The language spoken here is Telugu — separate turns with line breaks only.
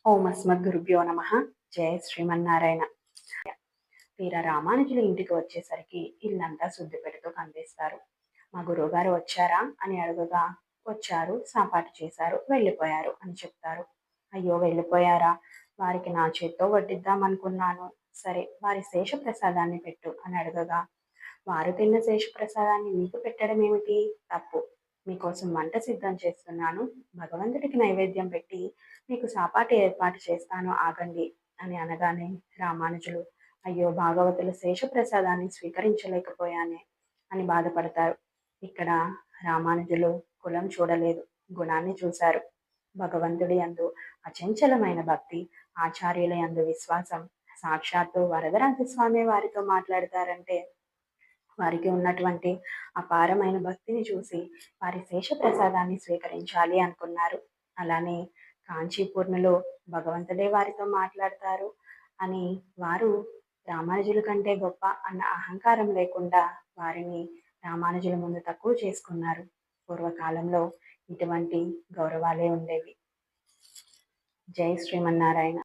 ఓం అస్మద్గురుభ్యో నమ. జయ శ్రీమన్నారాయణ. తీరా రామానుజుల ఇంటికి వచ్చేసరికి ఇల్లంతా శుద్ధి పెడుతూ కనిపిస్తారు. మా గురువుగారు వచ్చారా అని అడుగగా, వచ్చారు, సాపాటు చేశారు, వెళ్ళిపోయారు అని చెప్తారు. అయ్యో, వెళ్ళిపోయారా? వారికి నా చేత్తో వడ్డిద్దాం అనుకున్నాను. సరే, వారి శేష ప్రసాదాన్ని పెట్టు అని అడగగా, వారు తిన్న శేష ప్రసాదాన్ని మీకు పెట్టడం ఏమిటి? తప్పు. మీకోసం వంట సిద్ధం చేస్తున్నాను. భగవంతుడికి నైవేద్యం పెట్టి మీకు సాపాటి ఏర్పాటు చేస్తాను, ఆగండి అని అనగానే రామానుజులు, అయ్యో, భాగవతుల శేష ప్రసాదాన్ని స్వీకరించలేకపోయానే అని బాధపడతారు. ఇక్కడ రామానుజులు కులం చూడలేదు, గుణాన్ని చూశారు. భగవంతుడి యందు అచంచలమైన భక్తి, ఆచార్యుల యందు విశ్వాసం. సాక్షాత్తు వరదరాజస్వామి వారితో మాట్లాడతారంటే వారికి ఉన్నటువంటి అపారమైన భక్తిని చూసి వారి శేష ప్రసాదాన్ని స్వీకరించాలి అనుకున్నారు. అలానే కాంచీపూర్ణలో భగవంతుడే వారితో మాట్లాడతారు అని వారు రామానుజుల కంటే గొప్ప అన్న అహంకారం లేకుండా వారిని రామానుజుల ముందు తక్కువ చేసుకున్నారు. పూర్వకాలంలో ఇటువంటి గౌరవాలే ఉండేవి. జై శ్రీమన్నారాయణ.